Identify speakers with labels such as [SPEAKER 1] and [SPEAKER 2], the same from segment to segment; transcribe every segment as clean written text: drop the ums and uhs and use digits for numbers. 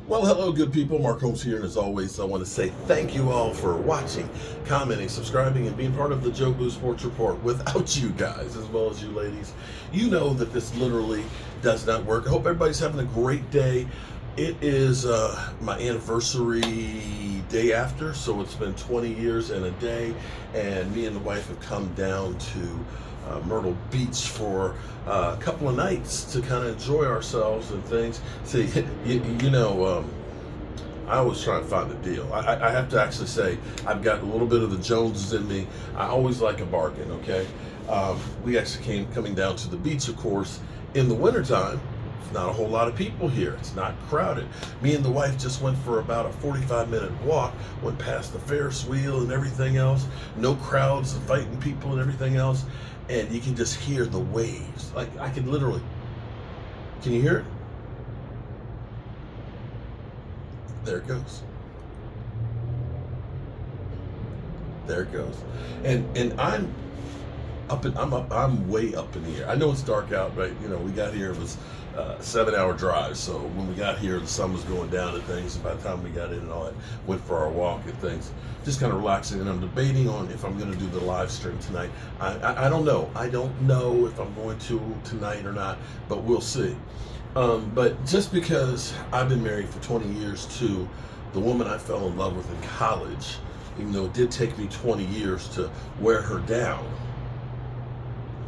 [SPEAKER 1] Well, hello, good people. Mark Holmes here, and as always, I want to say thank you all for watching, commenting, subscribing, and being part of the Joe Boo Sports Report. Without you guys, as well as you ladies, you know that this literally does not work. I hope everybody's having a great day. It is my anniversary day after, so it's been 20 years and a day, and me and the wife have come down to Myrtle Beach for a couple of nights to kind of enjoy ourselves and things. See, I always try to find a deal. I have to actually say, I've got a little bit of the Joneses in me. I always like a bargain, okay? We actually coming down to the beach, of course, in the wintertime. There's not a whole lot of people here. It's not crowded. Me and the wife just went for about a 45-minute walk, went past the Ferris wheel and everything else. No crowds and fighting people and everything else. And you can just hear the waves. Like, I can literally, can you hear it? There it goes. There it goes. And I'm way up in the air. I know it's dark out, right? You know, we got here, it was a 7-hour drive. So when we got here, the sun was going down and things. By the time we got in and all that, went for our walk and things, just kind of relaxing. And I'm debating on if I'm going to do the live stream tonight. I don't know. I don't know if I'm going to tonight or not, but we'll see. But just because I've been married for 20 years to the woman I fell in love with in college, even though it did take me 20 years to wear her down,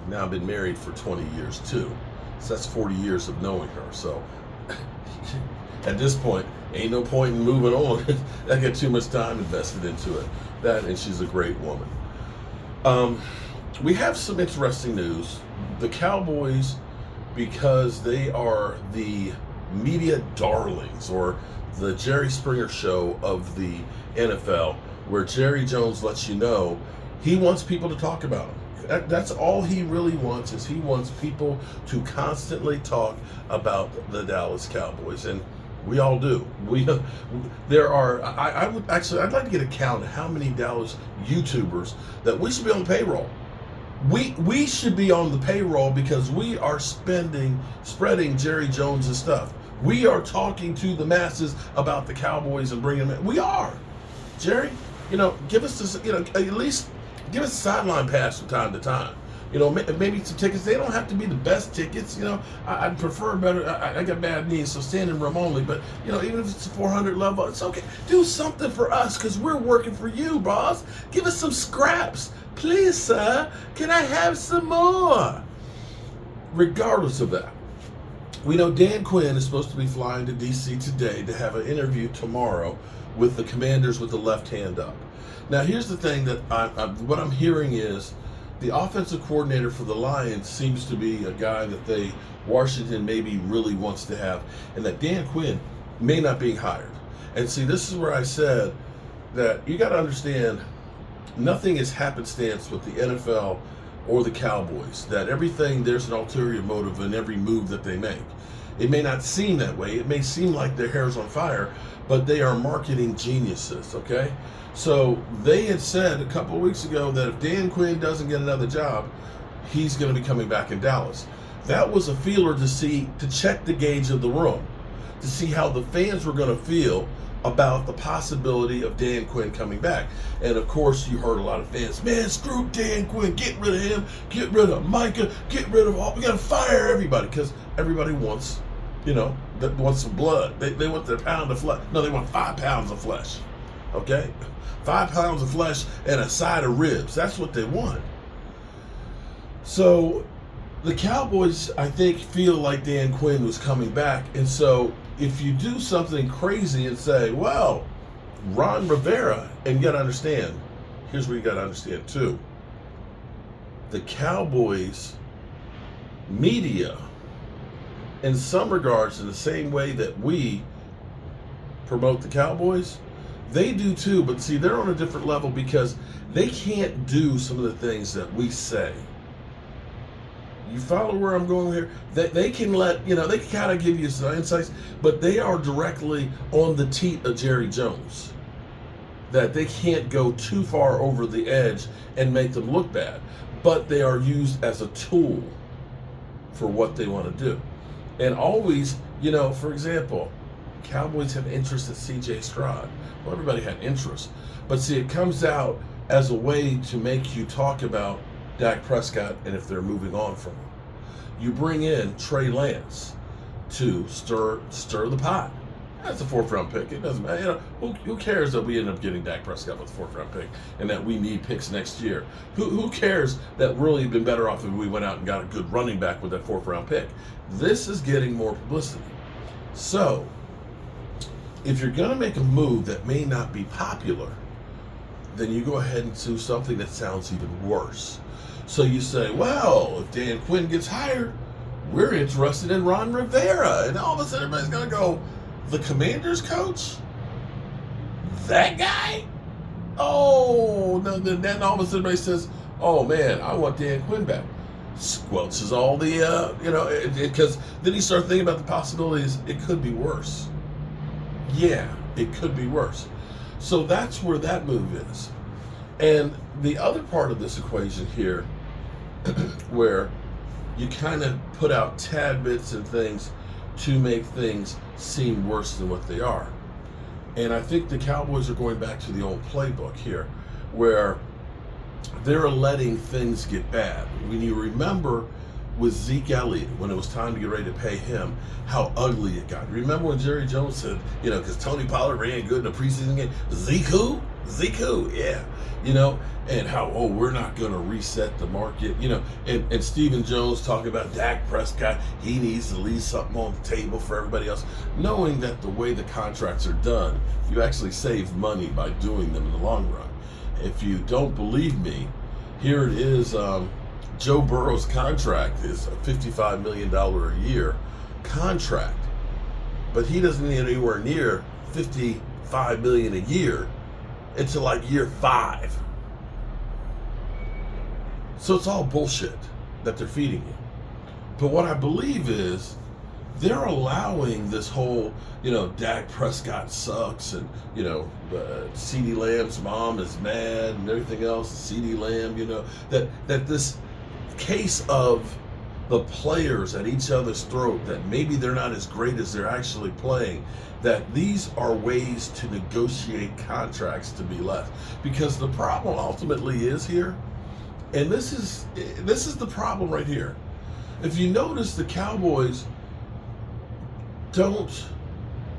[SPEAKER 1] now I've been married for 20 years too. So that's 40 years of knowing her. So at this point, ain't no point in moving on. I got too much time invested into it. That, and she's a great woman. We have some interesting news. The Cowboys, because they are the media darlings, or the Jerry Springer show of the NFL, where Jerry Jones lets you know he wants people to talk about him. That's all he really wants, is he wants people to constantly talk about the Dallas Cowboys, and we all do. I'd like to get a count of how many Dallas YouTubers that we should be on the payroll. We should be on the payroll because we are spreading Jerry Jones' stuff. We are talking to the masses about the Cowboys and bringing them in. We are. Jerry, give us this, at least give us a sideline pass from time to time. Maybe some tickets. They don't have to be the best tickets. I'd prefer better. I got bad knees, so standing room only. But, even if it's a 400 level, it's okay. Do something for us, because we're working for you, boss. Give us some scraps. Please, sir, can I have some more? Regardless of that, we know Dan Quinn is supposed to be flying to D.C. today to have an interview tomorrow with the Commanders with the left hand up. Now, here's the thing that what I'm hearing is the offensive coordinator for the Lions seems to be a guy that Washington maybe really wants to have, and that Dan Quinn may not be hired. And see, this is where I said that you got to understand, nothing is happenstance with the NFL or the Cowboys, that everything, there's an ulterior motive in every move that they make. It may not seem that way. It may seem like their hair's on fire, but they are marketing geniuses, okay? So they had said a couple of weeks ago that if Dan Quinn doesn't get another job, he's going to be coming back in Dallas. That was a feeler to check the gauge of the room, to see how the fans were going to feel about the possibility of Dan Quinn coming back. And of course, you heard a lot of fans, man, screw Dan Quinn, get rid of him, get rid of Micah, get rid of all, we got to fire everybody, because everybody wants, that wants some blood. They want their pound of flesh. No, they want 5 pounds of flesh. Okay? 5 pounds of flesh and a side of ribs. That's what they want. So the Cowboys, I think, feel like Dan Quinn was coming back. And so if you do something crazy and say, well, Ron Rivera, and you got to understand, here's what you got to understand too. The Cowboys media, in some regards, in the same way that we promote the Cowboys, they do too, but see, they're on a different level because they can't do some of the things that we say. You follow where I'm going here? They can they can kind of give you some insights, but they are directly on the teat of Jerry Jones. That they can't go too far over the edge and make them look bad, but they are used as a tool for what they want to do. And always, for example, Cowboys have interest in C.J. Stroud. Well, everybody had interest. But see, it comes out as a way to make you talk about Dak Prescott and if they're moving on from him. You bring in Trey Lance to stir the pot. That's a 4th-round pick. It doesn't matter. Who cares that we end up getting Dak Prescott with a 4th-round pick and that we need picks next year? Who cares that really been better off if we went out and got a good running back with that 4th-round pick? This is getting more publicity. So, if you're going to make a move that may not be popular, then you go ahead and do something that sounds even worse. So you say, well, if Dan Quinn gets hired, we're interested in Ron Rivera. And all of a sudden everybody's going to go, the Commanders coach? That guy? Oh, no, then all of a sudden everybody says, oh man, I want Dan Quinn back. Squelches all the, because then you start thinking about the possibilities. It could be worse. Yeah, it could be worse. So that's where that move is. And the other part of this equation here, where you kind of put out tad bits and things to make things seem worse than what they are. And I think the Cowboys are going back to the old playbook here, where they're letting things get bad. When you remember with Zeke Elliott, when it was time to get ready to pay him, how ugly it got. Remember when Jerry Jones said, because Tony Pollard ran good in the preseason game, Zeke who? Yeah. And how, we're not going to reset the market, and Stephen Jones talking about Dak Prescott, he needs to leave something on the table for everybody else, knowing that the way the contracts are done, you actually save money by doing them in the long run. If you don't believe me, here it is. Joe Burrow's contract is a $55 million a year contract, but he doesn't need anywhere near $55 million a year until like year 5. So it's all bullshit that they're feeding you. But what I believe is they're allowing this whole, Dak Prescott sucks, and, CeeDee Lamb's mom is mad and everything else, CeeDee Lamb, that this case of the players at each other's throat, that maybe they're not as great as they're actually playing, that these are ways to negotiate contracts to be less. Because the problem ultimately is here, and this is the problem right here. If you notice, the Cowboys don't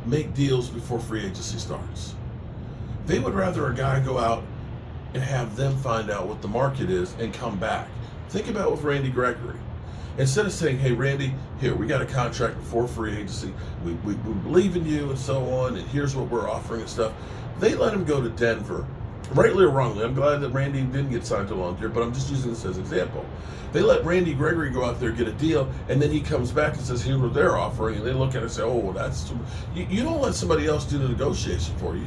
[SPEAKER 1] make deals before free agency starts. They would rather a guy go out and have them find out what the market is and come back. Think about it with Randy Gregory. Instead of saying, hey, Randy, here, we got a contract before free agency. We believe in you and so on, and here's what we're offering and stuff. They let him go to Denver, rightly or wrongly. I'm glad that Randy didn't get signed to a long deal, but I'm just using this as an example. They let Randy Gregory go out there, get a deal, and then he comes back and says, here's what they're offering, and they look at it and say, oh, that's too... You don't let somebody else do the negotiation for you.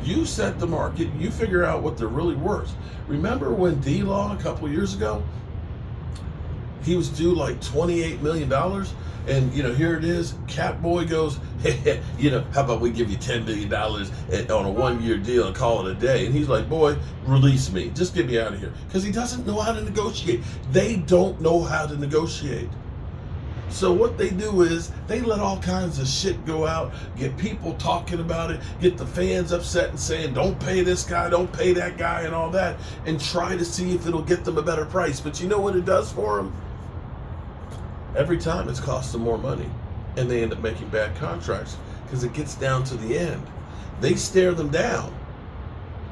[SPEAKER 1] You set the market, you figure out what they're really worth. Remember when D-Law a couple of years ago, he was due like $28 million, and here it is, Cap Boy goes, hey, how about we give you $10 million on a 1-year deal and call it a day? And he's like, boy, release me, just get me out of here. Because he doesn't know how to negotiate. They don't know how to negotiate. So what they do is they let all kinds of shit go out, get people talking about it, get the fans upset and saying, don't pay this guy, don't pay that guy, and all that, and try to see if it'll get them a better price. But you know what it does for them? Every time it's cost them more money, and they end up making bad contracts because it gets down to the end. They stare them down.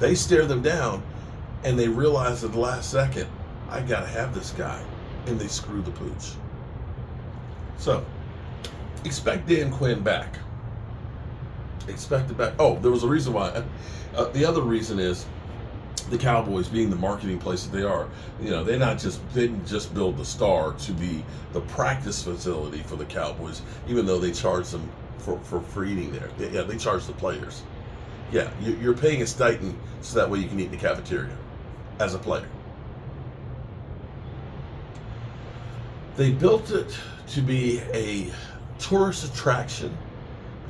[SPEAKER 1] And they realize at the last second, I got to have this guy, and they screw the pooch. So, expect Dan Quinn back. Expect it back. Oh, there was a reason why. The other reason is the Cowboys being the marketing place that they are. They didn't just build the Star to be the practice facility for the Cowboys, even though they charge them for eating there. Yeah, they charge the players. Yeah, you're paying a stipend so that way you can eat in the cafeteria as a player. They built it to be a tourist attraction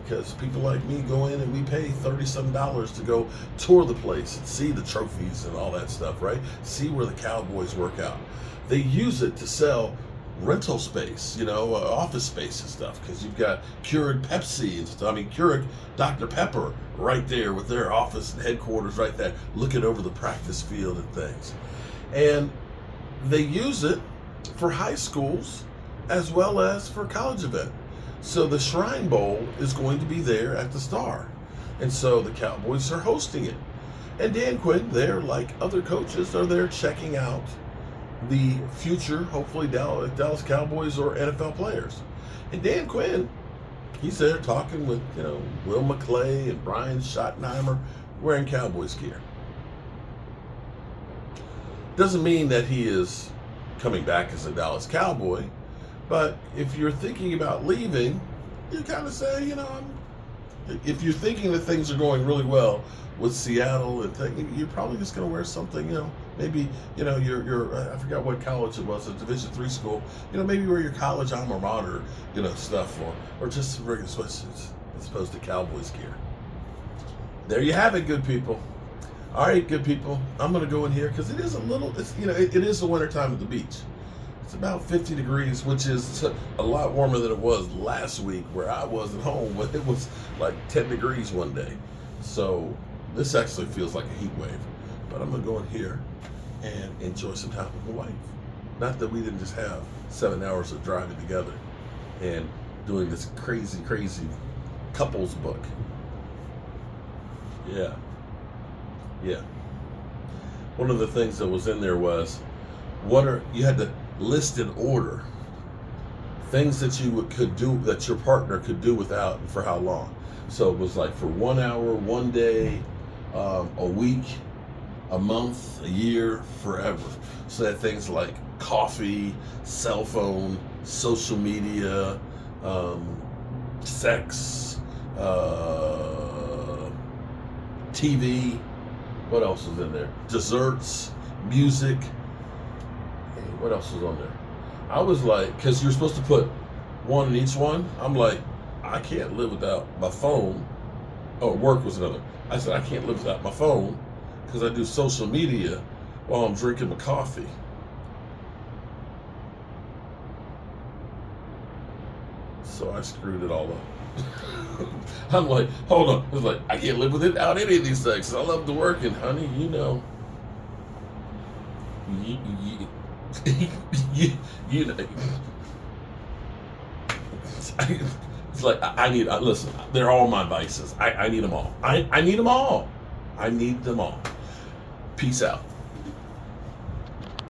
[SPEAKER 1] because people like me go in and we pay $30-some to go tour the place and see the trophies and all that stuff, right? See where the Cowboys work out. They use it to sell rental space, office space and stuff, because you've got Keurig Pepsi and stuff. I mean, Keurig Dr. Pepper right there with their office and headquarters right there, looking over the practice field and things. And they use it for high schools as well as for college event. So the Shrine Bowl is going to be there at the Star. And so the Cowboys are hosting it. And Dan Quinn, there, like other coaches, are there checking out the future, hopefully, Dallas Cowboys or NFL players. And Dan Quinn, he's there talking with, Will McClay and Brian Schottenheimer wearing Cowboys gear. Doesn't mean that he is coming back as a Dallas Cowboy, but if you're thinking about leaving, you kind of say, if you're thinking that things are going really well with Seattle and you're probably just going to wear something, maybe, your I forgot what college it was, a Division III school, maybe wear your college alma mater, stuff, or just regular sweatshirts as opposed to Cowboys gear. There you have it, good people. All right, good people, I'm going to go in here because it is it is the winter time at the beach. It's about 50 degrees, which is a lot warmer than it was last week where I was at home when it was like 10 degrees one day. So this actually feels like a heat wave. But I'm going to go in here and enjoy some time with my wife. Not that we didn't just have 7 hours of driving together and doing this crazy, crazy couples book. Yeah. One of the things that was in there was, you had to list in order things that could do, that your partner could do without, and for how long. So it was like for 1 hour, 1 day, a week, a month, a year, forever. So that things like coffee, cell phone, social media, sex, TV. What else was in there? Desserts, music. What else was on there? I was like, because you're supposed to put one in each one. I'm like, I can't live without my phone. Oh, work was another. I said, I can't live without my phone because I do social media while I'm drinking my coffee. So I screwed it all up. I'm like, hold on. I was like, I can't live without any of these things. I love to work, and honey, you know. It's like listen, they're all my vices. I need them all. I need them all. I need them all. Peace out.